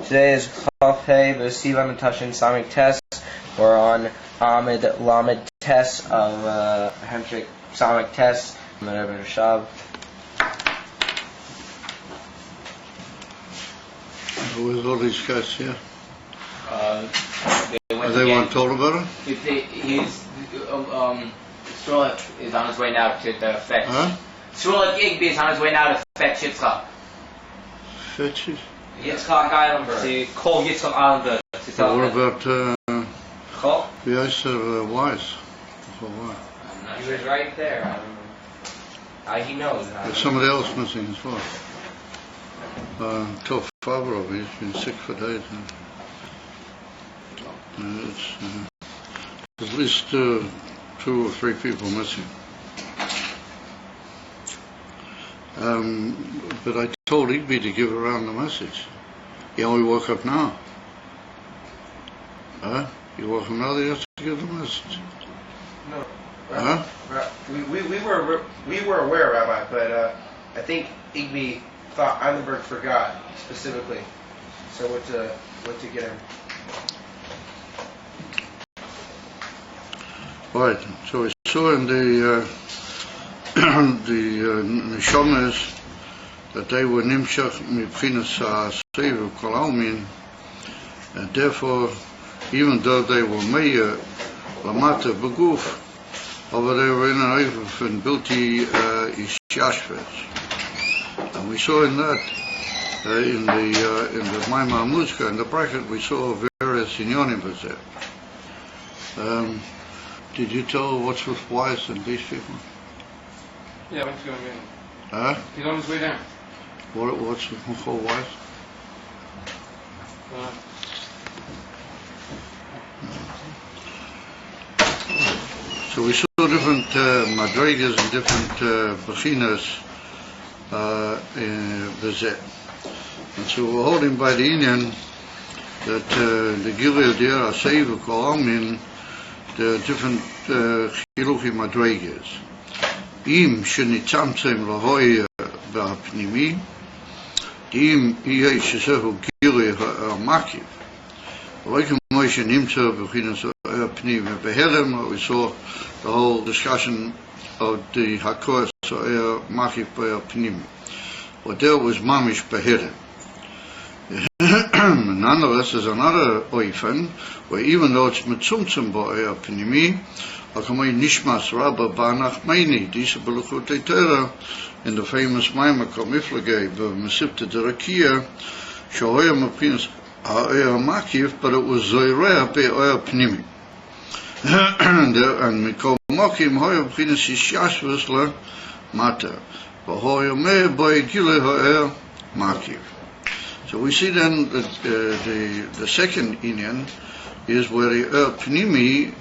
Today is Chaf Hey, Sivan and Samech Tes. We're on Ahmed Lamed Tes of Hemshik Samech Tes. Shab. Where's all these guys here? They weren't told about it? Strolek is on his way now to fetch. Huh? Strolek Igby is on his way now to fetch Yitzchak. Fetch it? Yitzchak Eilenberg. To call Yitzchak Eilenberg. What about Chol? Yasser Wise? He was right there. He knows. There's somebody else missing as well. Tov Favrov, he's been sick for days. There's at least 2 or 3 people missing. But I told Igby to give around the message. He only woke up now. You woke up now, he has to give the message. No. We were aware, Rabbi, but I think Igby thought Eilenberg forgot specifically. So what to get him? Right. So we saw in the Neshomas that they were nimshach mibchinas ha'aseiv kol almin, and therefore, even though they were meir lamata beguf, over they were in an oven from bilti ishashves. And we saw in that in the Maimar Muzka, in the bracket, we saw various inyonim there. Did you tell what's with Wise and these people? Yeah, I went to go and get him. He's on his way down. What's with Michal Wise? So we saw different madrigas and different bechinas in Bezet. And so we're holding by the Indian that the Gilead there are saved in the different chiluchi madrigas. Im shenitzamtzem lahoy ba'apnimi, im yeh shesehu Gilead ha'makiv. Like Moshe Nimtza bechinas pnim behelem, we saw the whole discussion of the hakos makiv pnim. What there was mamish behelem. Nonetheless, there's another oifen where even though it's mitzumtzum ba'er pnimi, akamay nishmas rabba ba'nach meini disa beluchut Torah in the famous Maimar Komiflage b'mesipta derakia shohoya mapinas ha'er makiv, but it was zoireh be'er pnimi. And mikol mokim hoya b'chinas yishashvus le mata v'hoya meh b'ay gile ha'er makiv. So we see then that the second inyan is where the pnimi,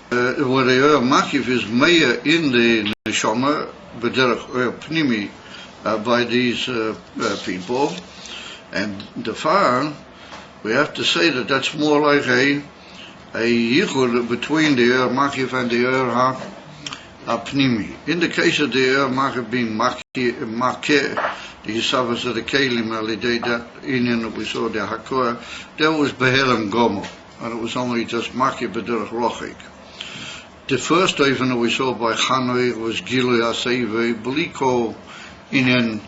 where the makiv is meya in the neshama b'derech pnimi by these people, and the far we have to say that that's more like a yichud between the makiv and the pnimi. In the case of the makiv being makeh, the Yisavas of the Kalim Alidei, that Indian that we saw, the Hakor, there was Behelem Gomo, and it was only just Maki B'derech Rochik. The first even that we saw by Chanoi was Gilui Aseive, Bliko Indian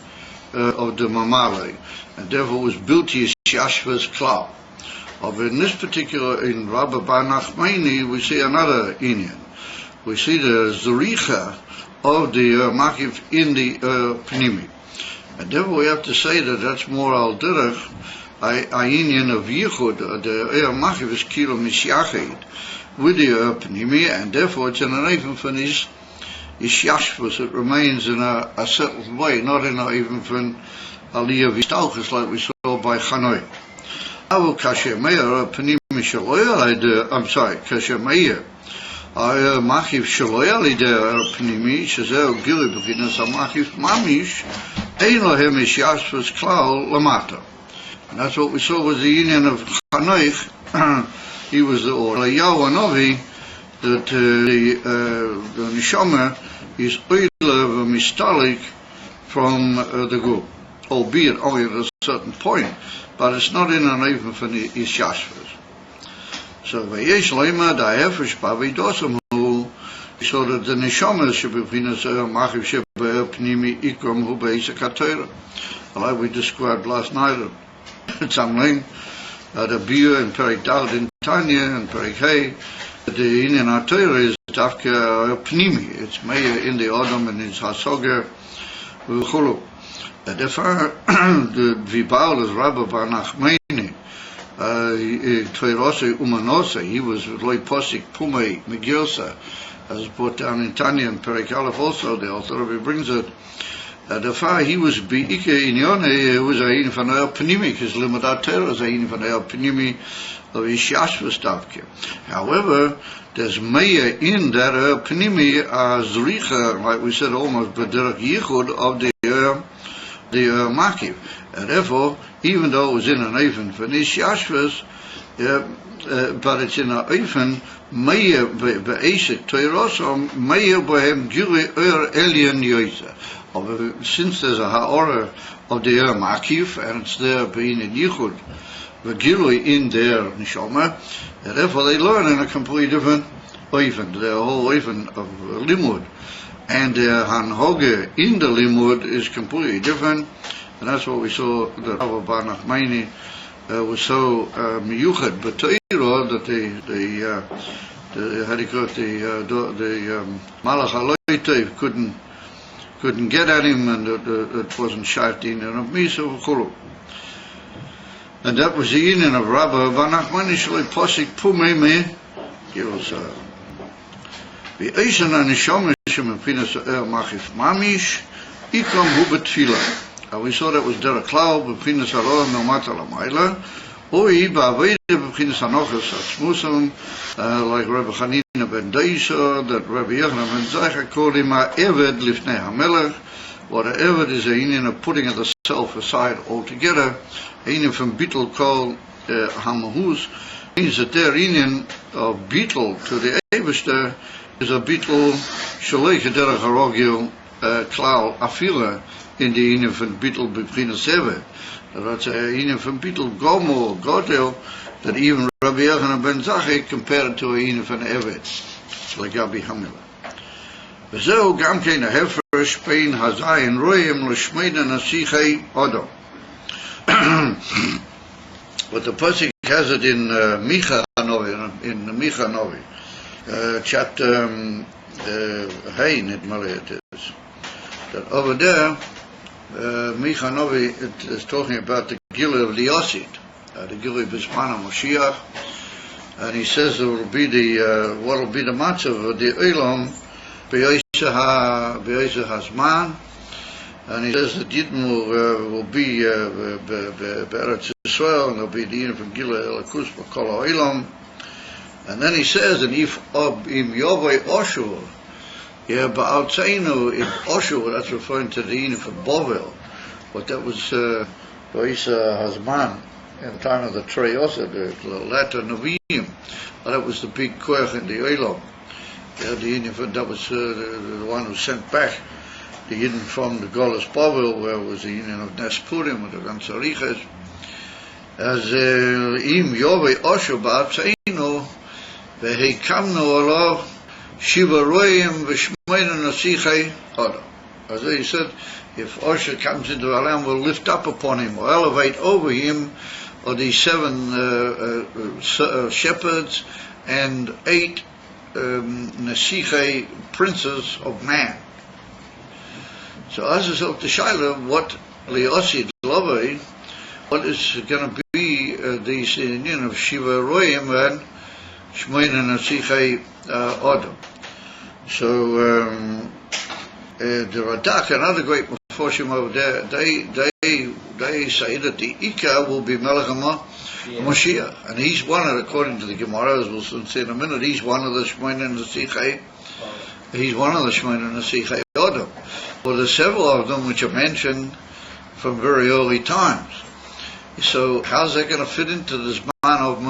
of the Mamale, and therefore was Bilti Shashvas Klal. But in this particular, in Rabba Banach Meini, we see another Indian. We see the Zuricha of the Makiv in the Pnimi. And therefore we have to say that that's more al derech ainian of yichud, the makiv is kilo mishyachid with the pnimi, and therefore it's in an even from his yashvus, it remains in a settled way, not in an even from aliyah vistalchus like we saw by Chanoi. Avu kasher meir pnimi shaloy, I'm sorry, kasher meir makiv shaloy alideh pnimi shezeh gili b'chinas makiv mamish. And that's what we saw with the union of Chanoich. He was the Eliyahu Hanavi, that the Neshama is oile v'mistalik from the group. albeit only at a certain point, but it's not in an even for the Ishashvas. So Vayesh Lema da Hefesh Bavidosam who so that the Neshamas should be Pinas Machiv Sheba Pnimi Ikram Hu Beisa Katera. Like we described last night at Samling, the Bia and Perik Dalad in Tanya and Perik Hay, the Indian Atera is Tafka Pnimi, it's Maya in the Adam and it's Hasoga Chulu. Therefore, the Vibal is Rabba Bar Nachmani, Tveirose Umanose, he was Loi Posik Pume Megilsa, as brought down in Tanya and Perik Aleph also, the author of it brings it. The far he was Beike in Yone, was a van El Pnimi, his Limadat Terror is a van El Pnimi of Ishashva Stavke. However, there's Maya in that El Pnimi as Richa, like we said, almost Bederak Yichud of the Makiv. And therefore, even though it was in an Eifan for Ishashvas, but it's in an Eifan, Maya Be'esik Toirosom, Maya Bohem Guri Elian Yoisa. Since there's a ha'ora of the Makif, and it's there being in Yichud, the Gilui in their Neshama, and therefore they learn in a completely different Oifen, their whole Oifen of Limud. And their Hanhoge in the Limud is completely different, and that's what we saw that Rabbi Bar Nachmani was so miyuchad, but Teiro, that the Malach HaLoitev couldn't get at him, and it wasn't Shartin and of Misa Chulu. And that was the union of Rabbi Bar Nachmani Shaloi Posik Pume Me Gilosa. The Eisen and Neshama Shem Pinas Machif Mamish Ikam Hu Betfila. We saw that was Derek Cloud Bepinas Aro Melmata Lamaila. Oi Ba'aveda Bepinas Anochas Atzmusam, like Rabbi Chanina ben Deisa, that Rabbi Yochanan ben Zaycha called him a Eved Lifnei HaMelech. What an Eved is a union of putting the self aside altogether. A union from Bittul called Hamahus means that their union of Bittul to the Eberster is a Bittul Shalei Derech Harogil Klau Afila in the union from Bittul Bepinas Eved. That's a union from Bittul Gomo Godel that even Rabbi Yochanan ben Zakkai compared to a union from Eved. It's like Rabbi Hamila. V'zeu gam kein ha'hefresh pein hazayin royim l'shmeida nasichei odom. But the pasuk has it in Micha Novi, in Micha Novi, chapter Hein, it is. That over there, Micha Novi is talking about the Gila of the Yosid, the Gila Bismana Moshiach, and he says there will be what will be the matzav of the Elam Be'yisa Hazman, and he says that Yidden will be Be'eretz Yisrael, and there will be the Yin from Gila Elakus B'kol Elam, and then he says, and if im Yovei Oshu, yeah, but Outzainu in Oshu, that's referring to the Yin from Bovel, but that was Be'yisa Hazman in the time of the Treyosa, the latter Nevi'im, but that was the big koach in the Elam. Yeah, the Yin from that was the one who sent back the Yin from the Golas Bovel, where it was the Yin of Nespurim with the Gansariches. As im Yovei Oshu ba'Outzainu ve'hekamnu olav Shiva Royim v'shmeina nasichei odom. As he said, if Osher comes into the land, we'll lift up upon him, or elevate over him, or these 7 shepherds and 8 nasichei princes of man. So as is of the Shaila, what Leosid Lovei, what is going to be this union of Shiva Royim and Shmeina nasichei odom. So the Radak and other great Meforshim over there, they say that the Ikar will be Melech Mashiach, and he's one of, according to the Gemara, as we'll soon see in a minute, he's one of the Shmeina Nasichei. He's one of the Shmeina Nasichei Odom. Well, there's several of them which are mentioned from very early times. So how's that going to fit into this man of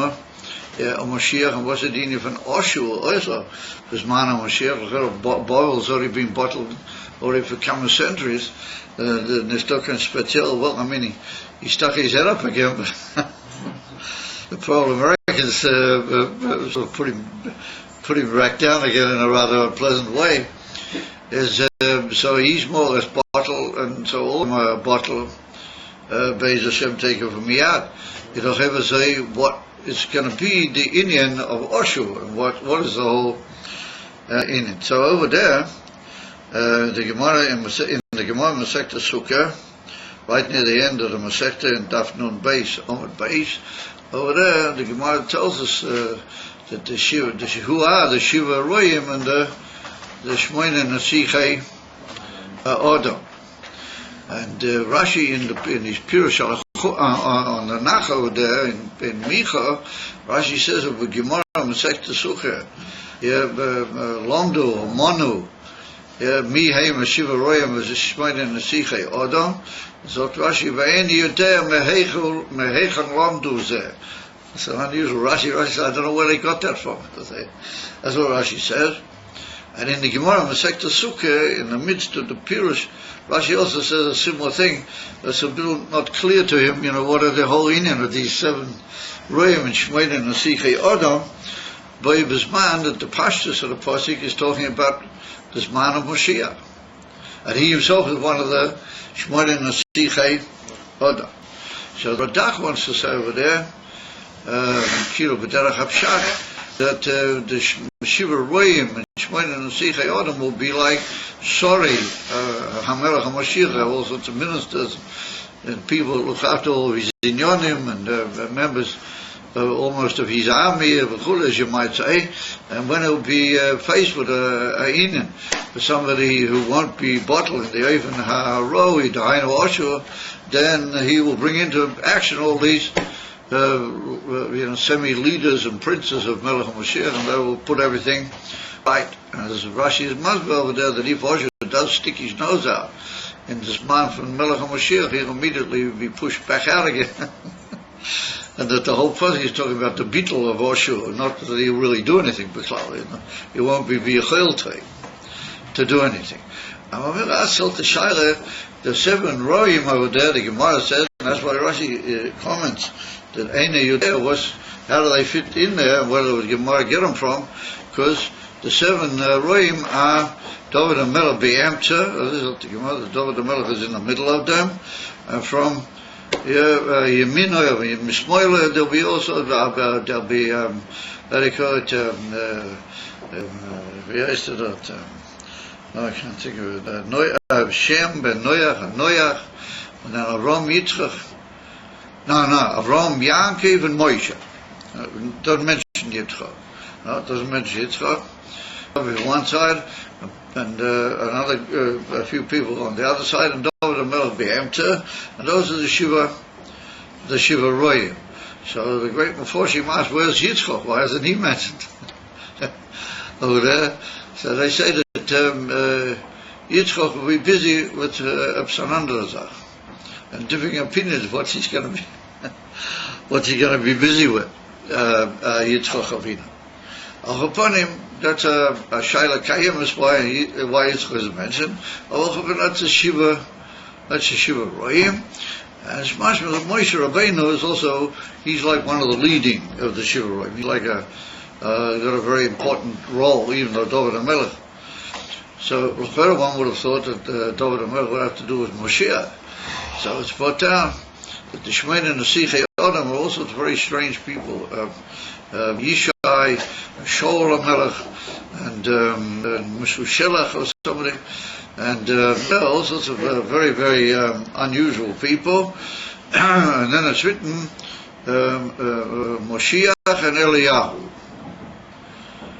Mashiach, and what's the deen van Oshu also? Because man Mashiach, Bible's already been bottled already for coming centuries. The stuck in special. Well, I mean, he stuck his head up again. But the problem Americans sort of put him back down again in a rather unpleasant way. Is so he's more or less bottled, and so all my bottle, Be'ez Hashem take over me out. You don't ever say what is going to be the Inyan of Oshu, and what is the whole in it. So over there, the Gemara in the Gemara Masechta Sukkah, right near the end of the Masechta in Daf Nun Beis, Omid Beis, over there the Gemara tells us that the Shiva Royim and the Shmoyne Nasichei Odom. And Rashi in his Pirush on the Nach over there in Micha, Rashi says of the Gemara Masechta Sukkah, Lomdu or Monu, Mi Heim Shiva Royim as Shmoyne Nasichei Odom. So Rashi V'en Yudeh Mehechan Lomdu Zeh. It's an unusual Rashi. Rashi says, I don't know where they got that from. That's what Rashi says. And in the Gemara Masechta Sukkah, in the midst of the Pirush, Rashi also says a similar thing. That's a bit not clear to him, what are the whole Inyan of these 7 Royim and Shmoyne and Nasichei Odom. By Bisman, that the Pashtus of the Pasuk is talking about this man of Moshiach. And he himself is one of the Shmoyne and Nasichei Odom. So the Radak wants to say over there, Kilo B'derech HaPshat, that the Shiva Royim and Shmoyne and Nasichei Odom will be like Hamelech HaMashiach, all sorts of ministers and people who look after all of his inyonim and members almost of his army, as you might say, and when he'll be faced with a inyan, for somebody who won't be bottled in the Oven HaRoi, Dainu Oshu, then he will bring into action all these semi-leaders and princes of Melech HaMashiach, and they will put everything right. And there's Rashi's Mazbeh over there that if Oshu does stick his nose out in this man from Melech HaMashiach, he'll immediately be pushed back out again. And that the whole person is talking about the beetle of Oshu, not that he'll really do anything, he won't be v'yachel to do anything. The 7 Royim over there, the Gemara says, and that's why Rashi comments that Eine Yudea was, how do they fit in there, and where does the Gemara get them from? Because the 7 Royim are David and Melech Be'emtza, this is the Gemara, the David and Melech is in the middle of them, and from Yemino, Mishmoyle, there'll be also, there'll be, how do you call it, I can't think of it, Shem ben Noach, and then Avram Yitzchak, Avram, Yaakov, and Moshe. Doesn't mention Yitzchak. No, it doesn't mention Yitzchak. On one side, and a few people on the other side, and David and Melech Be'emtza, and those are the Shiva Royim. So the great Meforshim asked, where's Yitzchak? Why isn't he mentioned over there? So they say that Yitzchak will be busy with Absanandrazach, and differing opinions of what he's going to be busy with, Yitzchak Avinu. Upon him, that's a Shaila Kayim, is why Yitzchak is mentioned. That's a Shiva Royim. And Shmashma, Moshe Rabbeinu is also, he's like one of the leading of the Shiva Royim. He's like got a very important role, even though David HaMelech. So, one would have thought that David HaMelech would have to do with Moshiach. So it's brought down that the Shmoyne and the Nasichei Odom are also very strange people. Yishai, Shaul HaMelech, and Meshushelach or somebody, and all sorts of very, very unusual people. And then it's written Moshiach and Eliyahu.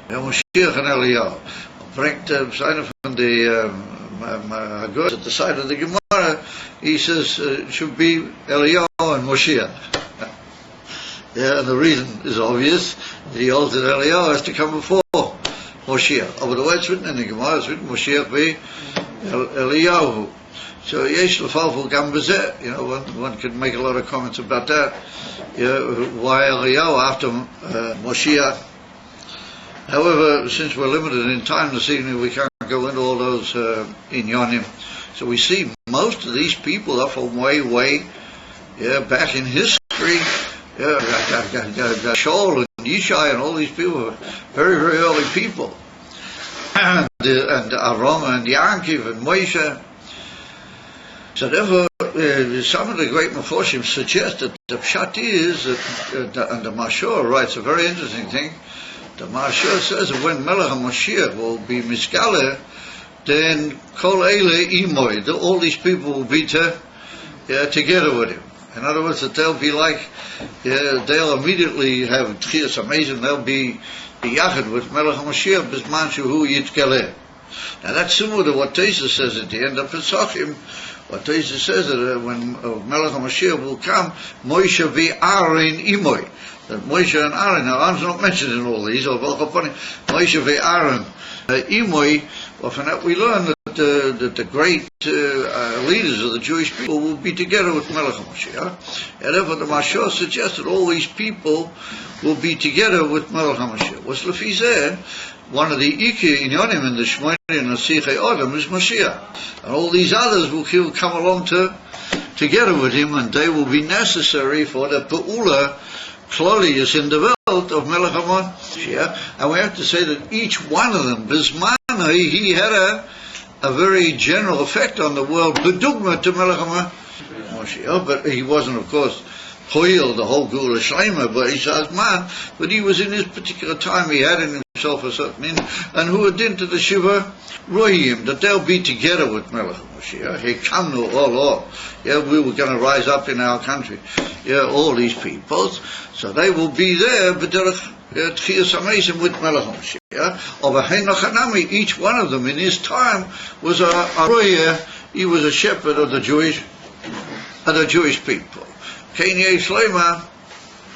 Moshiach and Eliyahu. Bringt sign from the Haggadah at the side of the Gemara. He says it should be Eliyahu and Moshiach. And the reason is obvious. He holds that Eliyahu has to come before Moshiach. But the way it's written in the Gemara, it's written Moshiach be Eliyahu. So yesh lefalful gam bezeh. One could make a lot of comments about that. Why Eliyahu after Moshiach? However, since we're limited in time this evening, we can't go into all those inyanim. So we see most of these people are from way back in history. Shaul and Yishai and all these people are very early people. And Aaron and Yankiv and Moshe. So therefore, some of the great Meforshim suggest that the pshat is that, and the Mashur writes a very interesting thing. The Mashur says that when Melech HaMashiach will be Miskale, then Kol Eile Imoy, all these people will be together with him. In other words, that they'll be like, they'll immediately have Tchias Amazing, they'll be Yachid with Melech HaMashiach, Bisman Shuhu Yitkale. Now that's similar to what Tesa says at the end of Pesachim. What Tesa says that when Melech HaMashiach will come, Moshe v'Aaron Imoy. That Moshe and Aaron, now Aaron's not mentioned in all these, Moshe v'Aaron Imoy. Well, from that we learn that the great leaders of the Jewish people will be together with Melech HaMashiach. And therefore the Mashur suggests that all these people will be together with Melech HaMashiach. What's Lefizeh? One of the Ikki Inyonim in the Shmoyne and Nasichei Adam is Mashiach. And all these others will come along together with him, and they will be necessary for the Pe'ula Klolius in the world of Melech HaMashiach. And we have to say that each one of them, Bismana, he had a very general effect on the world, Bedugma to Melech HaMashiach, but he wasn't, of course, Hoil, the whole Gula Shlema, but he says, man, but he was in his particular time, he had in himself a certain in, and who had into the Shiva Rohim, that they'll be together with Melech HaMashiach. He come to all. We were going to rise up in our country. All these people. So they will be there, but Tchias Amazing with Melech HaMashiach. Each one of them in his time was a royer, he was a shepherd of the Jewish people. Kenye Shlema,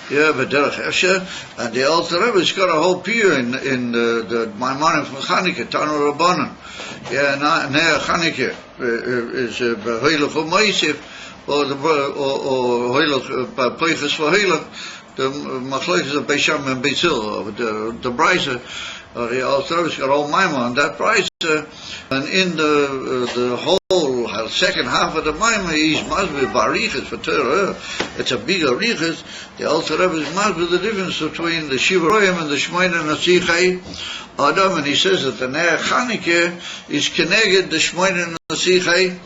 B'derech Esher, and the Alter Rebbe's got a whole pier in the Maimonim from Chanukah, Tanu Rabbanan. Ner Chanukah is B'hoilach U'Moisif, or Hoilach Peiches V'hoilach, the Machlokes of Beisham and Beitzil, the Brisa, the Alter Rebbe's got all Maimon on that Brisa, and in the whole second half of the Maimon, he's masbir barichas for Torah. It's a big arichas. The Alter Rebbe is masbir the difference between the Shiva Royim and the Shmoyne Nasichei Adam, and he says that the Ner Chanukah is keneged the Shmoyne Nasichei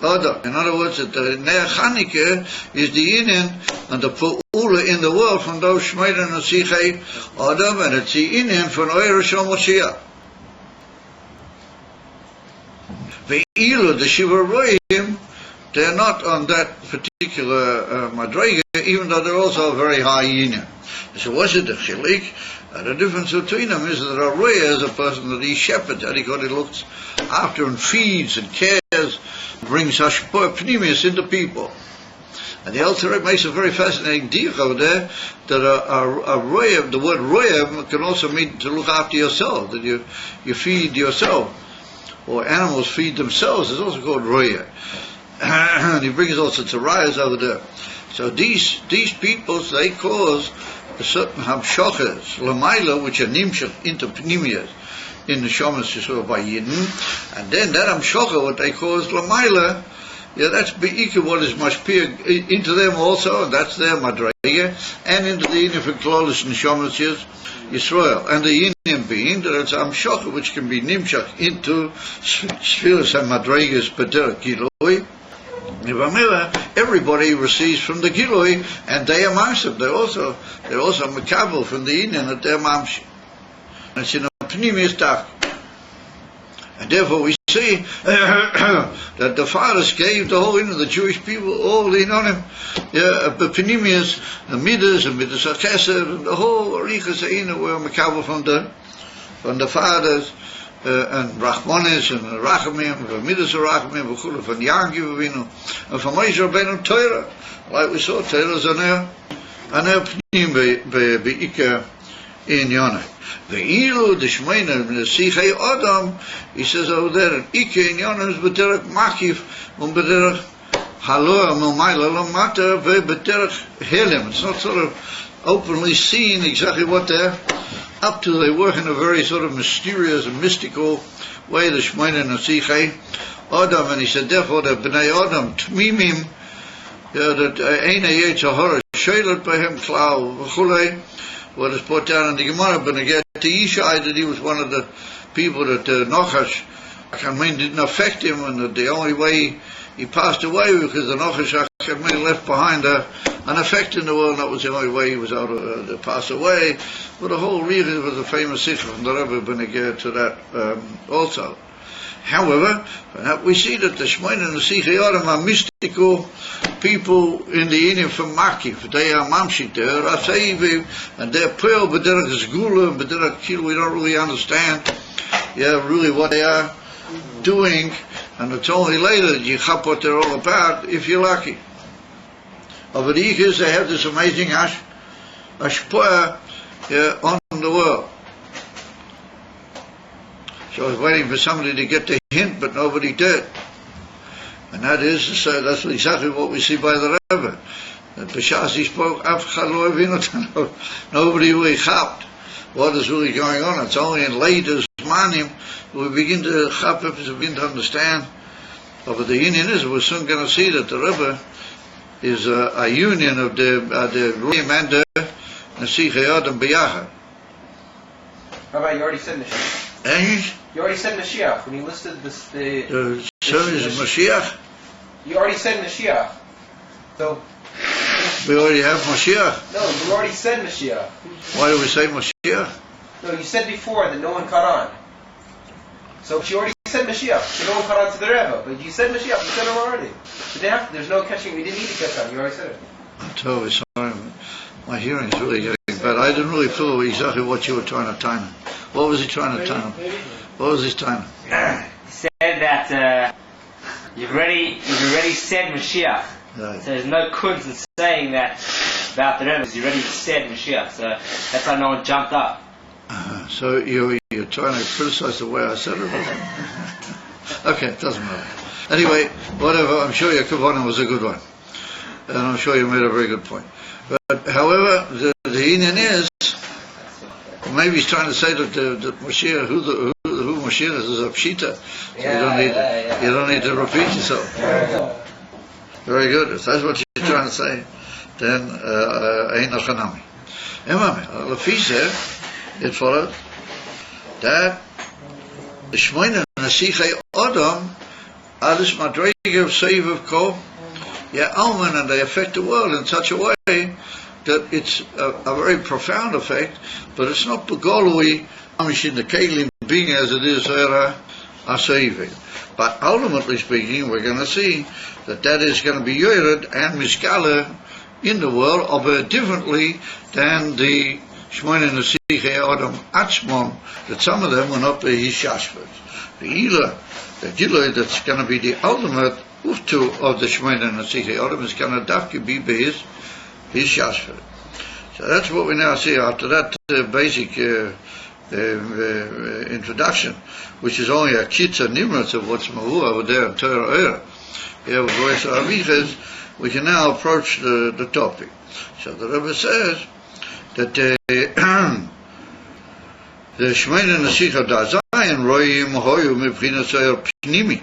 Adam. In other words, that the Ner Chanukah is the Inyan and the Pu'ula in the world from those Shmoyne Nasichei Adam, and it's the Inyan from Oyer Shal Moshiach. The Shiva Rohim, they're not on that particular madrega, even though they're also a very high union. So what's it, the chilik? The difference between them is that a roya is a person that he shepherds, that he looks after and feeds and cares, brings pneumius into people. And the Alter Rebbe makes a very fascinating deal over there, that a roya, the word roya can also mean to look after yourself, that you feed yourself. Or animals feed themselves, it's also called roya. And he brings all sorts of rayas over there. So these people, they cause a certain hamshoches, lamaila, which are nimshach into pnimiyas in the Shomas Yisrael by Yidden. And then that hamshocha, what they cause lamaila, that's be'ikah what is mashpir into them also, and that's their madrega, and into the Yidden for Klolis and Shomas Yisrael. And the Yidden being that it's hamshocha, which can be nimshach into Sfiras and madregas b'derech giloi. Everybody receives from the Giloi, and they are mamshim. They're also makabel from the Indian that they're mamshim. It's in a pneumius tak. And therefore we see that the fathers gave the whole Indian, the Jewish people, all the Inonim, the pneumius, the midas, and midas chesed, and the whole arichas Inu were makabel from the fathers. And Rachmanis and Rachamim, and Midas Rachamim, and Yankiv Avinu, and from Moshe Rabbeinu Torah, like we saw, Torah is an pnim be'ikah in Yonah. Ve'ilu d'shmeina m'nesichei Adam, he says over there, and Ike in Yonah is b'derech makif, b'derech haloa m'mayla l'mata, ve'b'derech helim. It's not sort of openly seen exactly what they're up to. They work in a very sort of mysterious and mystical way, the shmeina n'esichei Adam, and he said, therefore, the b'nei Adam, t'mimim, that Eina Yetzirah Sheilat Behem Klau V'chulei, what is put down in the Gemara, but again, to Yishai, that he was one of the people that Nochash, didn't affect him, and that the only way he passed away because the Nochash left behind an effect in the world, and that was the only way he was able to pass away. But the whole reason was a famous sikh from the Rebbe Benegir to that also. However, we see that the Shmeina and the Sichei Adam are mystical people in the Indian from Makif. They are Mamshik, they are Asayivim, and they're pale, but they're Gula, but they're Kilo. We don't really understand, really what they are doing, and it's only later that you chap what they're all about, if you're lucky. Over the years, they have this amazing ashpoa on the world. So I was waiting for somebody to get the hint, but nobody did. And that is, that's exactly what we see by the Rebbe. That B'shas he spoke, nobody really chapped what is really going on. It's only in later Zmanim we begin to chap, we begin to understand. But the union is, we're soon going to see that the Rebbe is a union of the Rim and the Nesichei Adam B'yachad. Rabbi, you already said Mashiach. And You already said Mashiach when you listed this. The service of Mashiach. You already said Mashiach. So. We already have Mashiach. No, you already said Mashiach. Why do we say Mashiach? No, you said before that no one caught on. So you already said Mashiach, so no one caught on to the Rebbe. But you said Mashiach, you said it already. But there's no catching. We didn't need to catch on. You already said it. I'm totally sorry. My hearing is really getting bad. I didn't really feel exactly what you were trying to time. What was he trying to time? What was his time? He said that you've already said Mashiach. Right. So there's no kunz in saying that about the Rebbe. You already said Mashiach. So that's why no one jumped up. So you're trying to criticize the way I said it? Okay, it doesn't matter. Anyway, whatever, I'm sure your kavanah was a good one. And I'm sure you made a very good point. But however, the union is, maybe he's trying to say that the Mashiach, who Mashiach is a pshita. So you don't need to repeat yourself. Very good. If that's what you're trying to say, then ain't no chanami. It followed that the Shmeina and the Sichei Adam are this madrega of save of kol alman, and they affect the world in such a way that it's a very profound effect, but it's not begolui in the kelim being as it is saving. But ultimately speaking, we're going to see that is going to be yored and miskala in the world, albeit differently than the Shmoin and the Sichei Adam Atzmon, that some of them will not be his shashvat. The Gila that's going to be the ultimate uftu of the Shmoin and the Sichei Adam is going to dafki be his shashvat. So that's what we now see after that basic introduction, which is only a kitza nimrats of what's mahu over there in Torah Eira. Here with Rosh Aviches, we can now approach the topic. So the Rebbe says that the Shmein and the Sichei Dazayin roim hoyu mibchinas oyer pnimi,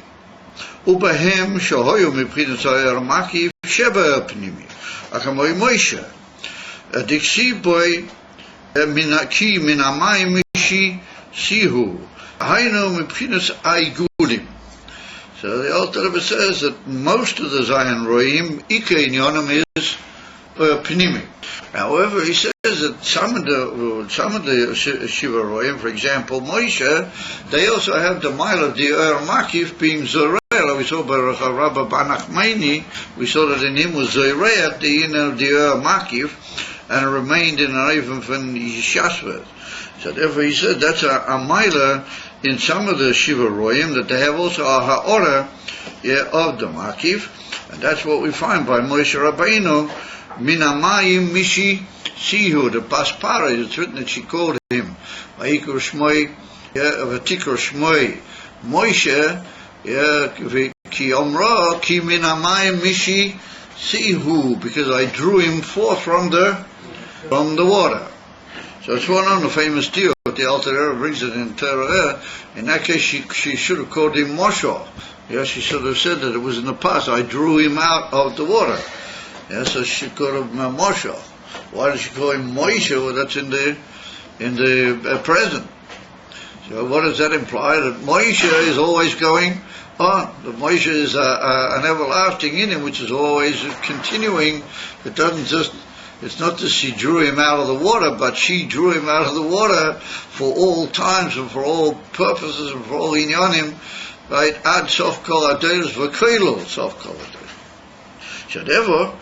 ubahem shohoyu mibchinas oyer makif sheba pnimi. Akamoy Moshe, diksi boy minaki minamayim mishi sihu, hainu mibchinas aigulim. So the Alter Rebbe says that most of the Zion Roim, Ike in Yonim is Pnimi. However, he says that some of the Shiva Roim, for example, Moshe, they also have the mile of the Makif being Zorel. We saw by Rabbi Banachmeini, we saw that in him was Zorel at the end of the Makif, and it remained in an even from Yishasvet. So therefore he said that's a mile in some of the Shiva Royim, that they have also a ha'ora of the Makif, and that's what we find by Moshe Rabbeinu, Minamayim Mishi Sihu, the Paspara, it's written that she called him. Vaikur Shmoi, Vatikur Shmoi, Moshe, Ki Omra, Ki Min Hamayim Mishi Sihu, because I drew him forth from the water. So it's one on the famous deal, but the Alter Rebbe brings it in Torah. In that case, she should have called him Moshe. Yeah, she should have said that it was in the past. I drew him out of the water. Yeah, so she called him Moshe. Why did she call him Moshe? Well, that's in the present. So what does that imply? That Moshe is always going on. That Moshe is an everlasting in him, which is always continuing. It doesn't just. It's not that she drew him out of the water, but she drew him out of the water for all times and for all purposes and for all inyanim. Right? Ad sof kol adeiros v'koilo sof kol adeiros. So therefore,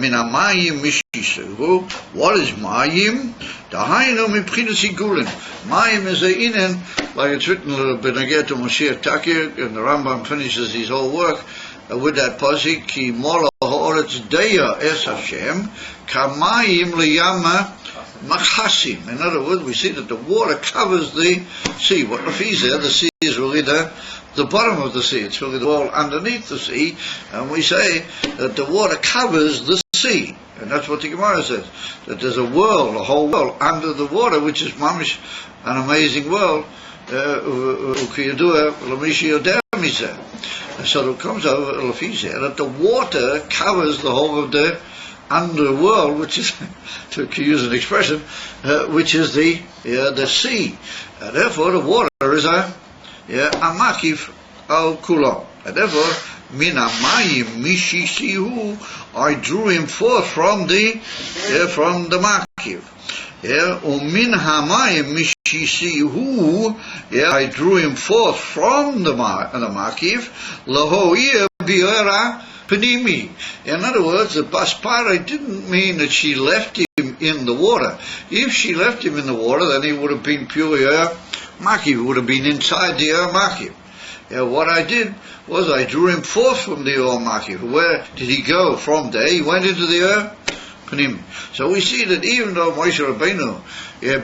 min hamayim mishisehu. What is mayim? Dahainu mibchinas higulim. Mayim is a inen, like it's written a little bit again to Moshiach Takir, and the Rambam finishes his whole work with that pasuk, ki mola ha'oretz deya es Hashem, kamayim liyama machasim. In other words, we see that the water covers the sea. What the sea is there? The sea is really the bottom of the sea. It's really the wall underneath the sea, and we say that the water covers the sea. And that's what the Gemara says, that there's a world, a whole world under the water, which is mamish, an amazing world. So it comes over that the water covers the whole of the underworld, which is, to use an expression, which is the sea. Therefore, the water is a makif al kulam. Therefore, min hamayim mishisihu, I drew him forth from the makif. Umin hamayim mishisihu, I drew him forth from the makif. Lahoir bi'era panimi. In other words, the Baspara didn't mean that she left him in the water. If she left him in the water, then he would have been pure makif, would have been inside the makif. What I did was I drew him forth from the makif. Where did he go from there? He went into the Panim. So we see that even though Moshe Rabbeinu, he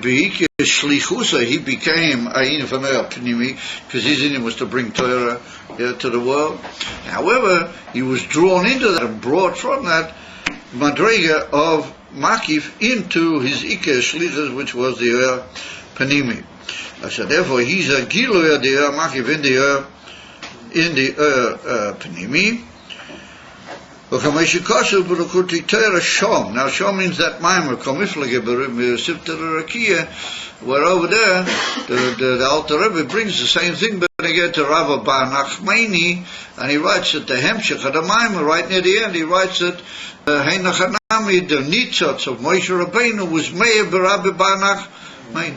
became Ayin Fanei Panimi, because his aim was to bring Torah to the world. However, he was drawn into that and brought from that Madrega of Makif into his Ike Shlichus, which was the Panimi. So therefore, he's a Gilu the Makif in the Panimi. Now, Shom means that Maimer, where over there, the Alter Rebbe brings the same thing, but again to Rabbi Bar Nachmani, and he writes at the Hemshech of the Maimer, right near the end, he writes that Heinachanami, the Nitzotz of Moshe Rabbeinu, was Meir Rabbi Bar Nachmani.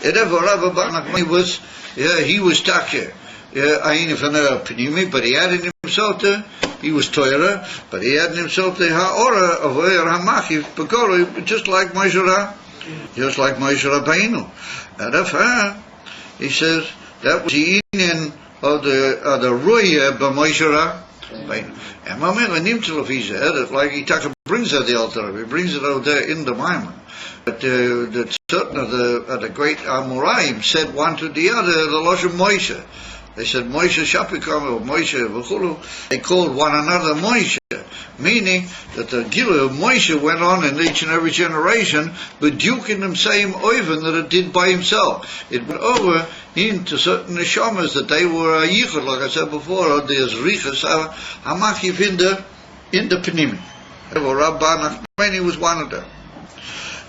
And therefore, Rabbi Bar Nachmani was, he was Takir. But he added himself to, he was Torah, but he added himself to Ha'ora of Ha'makif, just like Moshe Rabbeinu. And therefore, he says, that was the union of the Ruya by Moshe Rabbeinu. And Mamela Nimtzalaf, he said, that like he brings out the altar, he brings it over there in the Maimon. But that certain of the great Amoraim said one to the other, the Lashon Moshe. They said Moshe Shapikam or Moshe V'chulu. They called one another Moshe, meaning that the Gilu of Moshe went on in each and every generation, but duking the same oven that it did by himself. It went over into certain neshamas that they were a yichud, like I said before, or there's riches hamakif in the penimi. Rabbi Nachmani was one of them.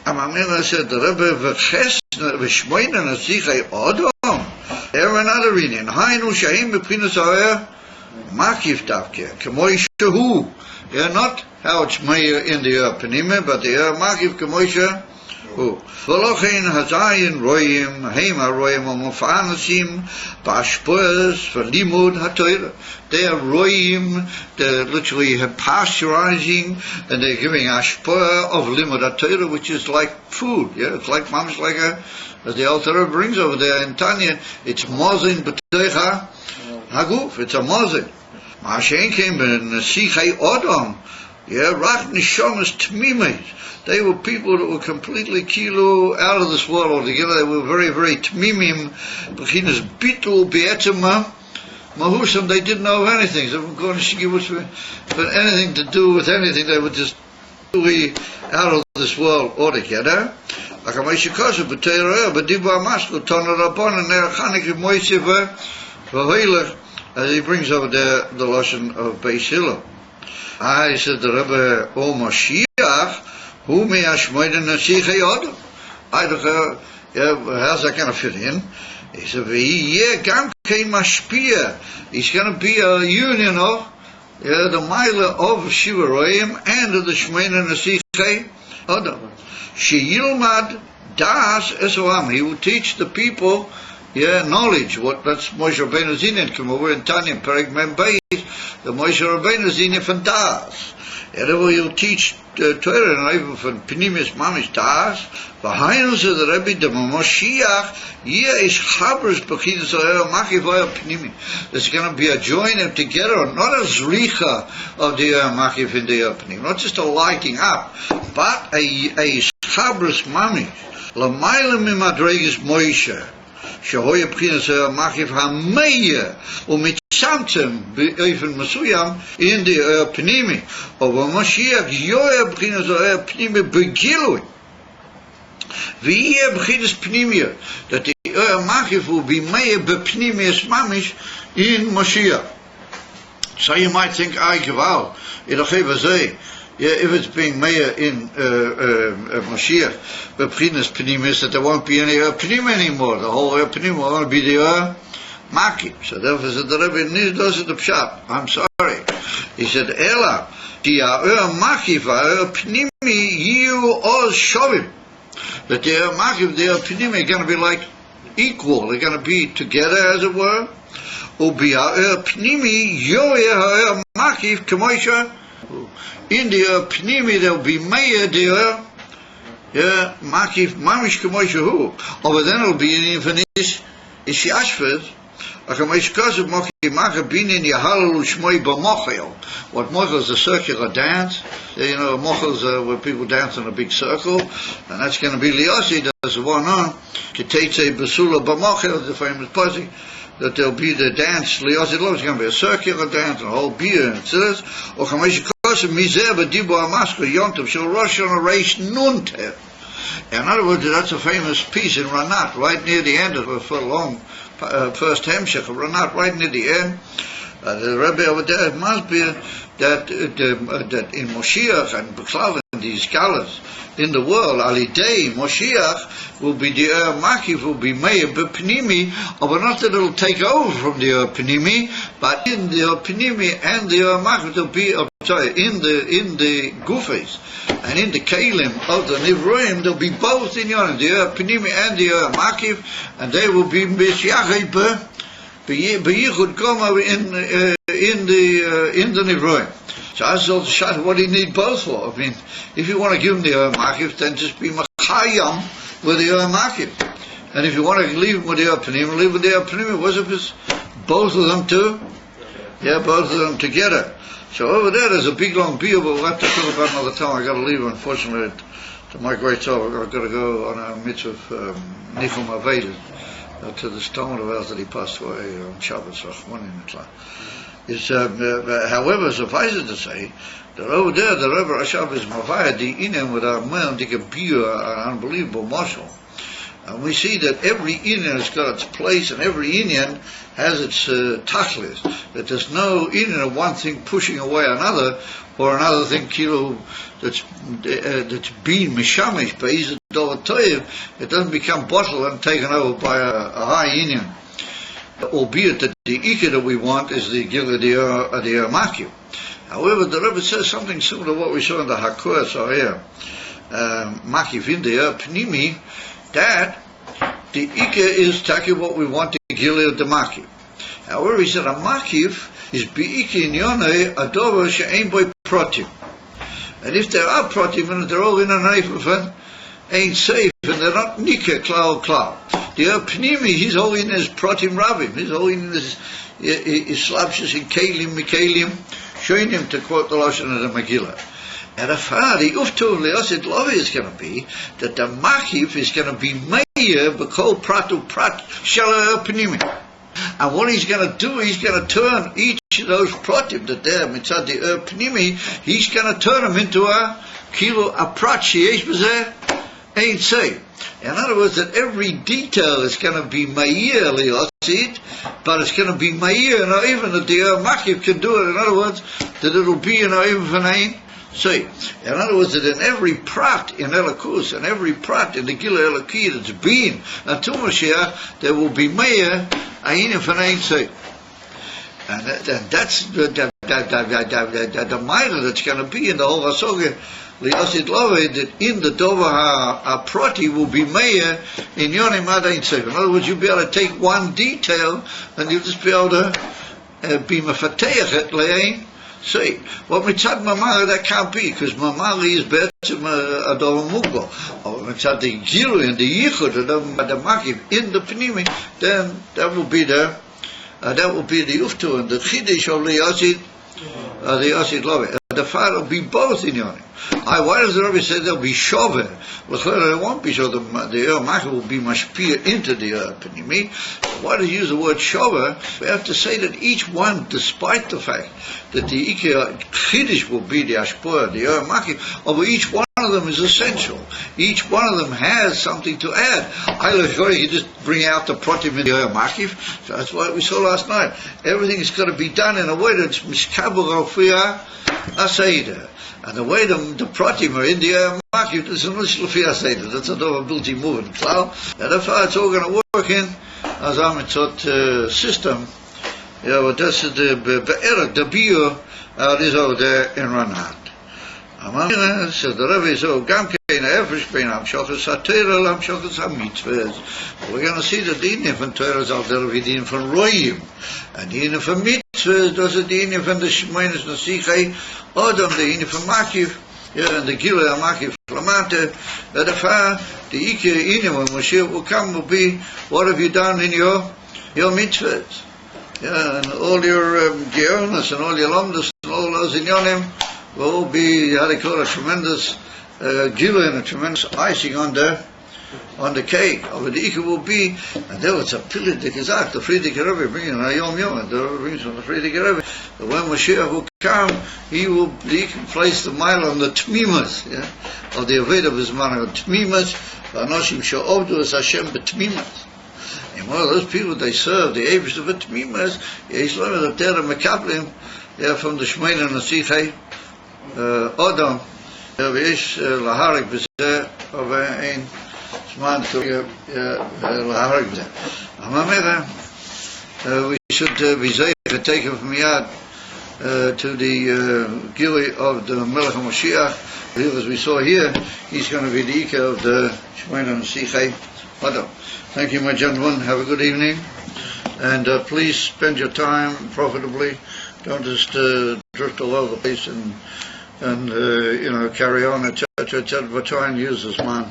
Amamina said the Rebbe v'chesna v'shmoina nazichei odom. There another reading. Hainu shahim b'pchinas ha'er makif davke k'moi shehu. Not how it's meir in the penime, but the makif k'moi shehu. V'lochein hazayin royim heima royim amufanasim b'ashpoes v'limud ha'toira. They are royim, they're literally pasteurizing, and they're giving ashpoa of limud ha'toira, which is like food. It's like mamish like a, as the Alter Rebbe brings over there in Tanya, it's mozin b'teicha haguf. It's a mozin. Ma'ashen came in sichei odom Rach Nishamas Tmimes. They were people that were completely kilo out of this world altogether. They were very, very Tmimim. Bechinas Bitul Be'etzema Mahusam. They didn't know anything. They were going to give us anything to do with anything. They were just out of this world altogether. As he brings over there the Lashon of Beis Hillel. He said the Rebbe, O Mashiach, who may Ashmoiden Nasiche Yod? How's that going to fit in? He said, he's going to be a union of the Mila of Shivaroim and of the Shmoiden Nasiche Yod. Sheyilmad Das Esoam. He will teach the people knowledge. That's Moshe Rabbeinu Zinyan. Come over in Tanya, Perek Mem Beis. The Moshe Rabbeinu Zinyan from Das. Wherever you'll teach Torah and even from Pnimis Mamish Das. V'hainu said the Rebbe, the Moshiach, is Chabras B'chinas Oher Machiv Oher Pnimi. There's going to be a joining together, not a zricha of the Oher Machiv in the Oher Pnim, not just a lighting up, but a Chabras Mamish. L'mayla mimadreges Moshe. Shehoye B'chinas Oher Machiv HaMeya. U'mitzamtzem b'ofen Mesuyam in the Oher Pnimi. Over Moshiach, Yoher B'chinas Oher Pnimi B'gilui. V'yeh b'chinas pnimiyah, that the Machiv will be made b'pnimiyas mamish in Mashiach. So you might think, Gevau, if it's being made in Mashiach, b'chinas pnimiyas, that there won't be any pnim anymore. The whole pnim will only be the Machiv. So therefore said the Rebbe, Nizdos at the Pshat. I'm sorry. He said, Ela, the Machiv, pnimi yiu oz shovim. That the Machiv, the Pnim are going to be like equal. They're going to be together, as it were. Pnimi yoeh Machiv k'moisha. In the Pnimi there will be meya the Machiv mamish k'moisha hu. Over then it will be in infinite ishashvez. What mochel is a circular dance. Mochel is where people dance in a big circle, and that's going to be liosi. There's one on Ketetse Basula B'mochel, the famous posse, that there'll be the dance liosi. It's going to be a circular dance, and a whole beer, and it says, in other words, that's a famous piece in Ranat, right near the end of the long first Hemshech of Ranat, right near the end. The Rebbe over there, it must be that in Moshiach and B'chlav and these scholars in the world, Alidei, Moshiach will be the Machiv, will be Meir B'Pnimi, but not that it will take over from the Pnimi, but in the Pnimi and the Machiv, there will be, in the Gufes and in the Kalim of the Nivroim, there will be both in Yonim, the Pnimi and the Machiv, and they will be B'Shyachai B'Yichud Goma in the Nivroim. So that's all the shot. What do you need both for? I mean, if you want to give him the Makif, then just be Machayam with the Makif. And if you want to leave him with the Pnim, leave with the Pnim. What's if it's both of them too? Yeah, both of them together. So over there's a big long beer, but we'll have to talk about another time. I got to leave, unfortunately, to my great sorrow. I've got to go on a mitzvah of Nichum Aveda to the stone of ours that he passed away on Shabbos. However, suffice it to say that over there the Rebbe Rashab is mavaya the inem with our man to be an unbelievable muscle, and we see that every Indian has got its place, and every Indian has its tachlis. That there's no Indian of one thing pushing away another, or another thing kilo that's being mishamish based on toiv. It doesn't become bottled and taken over by a high Indian. Albeit that the Ikka that we want is the Gila the Makyu. However, the Rebbe says something similar to what we saw in the Hakur, so here, Makif in the Pnimi, that the Ikka is taki what we want the Gila the Makyu. However, he said a Makif is Bi'ikka in Yonei Adover She'ein Boy Protim. And if there are Protim and they're all in a knife of an ain't safe, and they're not Nika Klau. The Pnimi, his holiness is Protim Ravim, his holiness is Slapshus in Kalim, Mikalim, showing him to quote the Lashon of the Megillah. And the uftu leosid love is going to be that the makif is going to be meir b'kol pratu prat shala pnimi. And what he's going to do, he's going to turn each of those pratim that they're mitzad the pnimi, he's going to turn them into a kilo a prat sheyesh b'zeh ain't say. In other words, that every detail is going to be meir leosid, but it's going to be meir, even that the makif can do it. In other words, that it'll be even for ain't. See, in other words, that in every prat in Elikus, and every prat in the Gila Eliki that's been until Mashiach, there will be Meir, Ayin for Ein Say. And that's the minor that's going to be in the whole Hasoga, Liasid Love, that in the Dover Prati will be Meir in Yonim Ad Ein Say. In other words, you'll be able to take one detail, and you'll just be able to be Mefateach it, Le'ain. See, what mitzad mamari that can't be, because mamari is better a dover mugbo. Or mitzad the gilu and the yichud, the makiv in the pnimi, then that will be the uftu and the chidish of the yasid love. The father will be both in yonim. Why does the Rabbi say there'll be shover? Well, it won't be so. The makiv will be mashpia into the pnimi. Why do you use the word shover? We have to say that each one, despite the fact that the Chiddush will be the Ashpur, the Makif, over each one of them is essential. Each one of them has something to add. You just bring out the Pratim in the Makif. So that's what we saw last night. Everything is going to be done in a way that's Mishkabur Alfiyah Asayda. And the way the Pratim are in the Makif, it's a Mishkabur Asayda. That's a built moving cloud. And that's how it's all going to work in as a mitzvot system. Yeah, but that's the bio is over there in Ranat. Amamina says the Rebbe so gamkein efresh bein hamshachas haTorah hamshachas hamitzvahs. We're going to see that the dinim from Torah is out there with dinim from royim, and the dinim from mitzvahs. Those are the dinim from the shmeinas nasichei Adam, the dinim from makiv. Yeah, and the Gila Makif Lamante, that the Ike Inim when Mashiach will come will be, what have you done in your mitzvahs? Yeah, and all your geonas and all your lomdas and all those in Yonim will all be, how they call a tremendous Gila and a tremendous icing on the cake. Over the Ike will be, and there was a Pilit de Kazak, the Friedrich Rebbe bringing a Yom Yom, and the Rebbe brings from the Friedrich Rebbe. But when Mashiach will come, he can place the mile on the Tmimas, yeah, or the Aved of his man of Tmimas, Vanoshim Sha'ovdu as Hashem B'Tmimas. And one of those people they serve, the Avish of the Tmimas, Yisrael that they're Mekablim, yeah, from the Shmeina Nasichei, Odom, V'yesh Laharik B'zeh, of ein Zman to Laharik B'zeh. Amamera, we should be zeicher taken from Yad, to the Gili of the Melech HaMashiach. As we saw here, he's going to be the Ika of the Shmeina Nasichei Adam. Thank you, my gentlemen. Have a good evening. And please spend your time profitably. Don't just drift all over the place and carry on, etc., etc. But try and use this man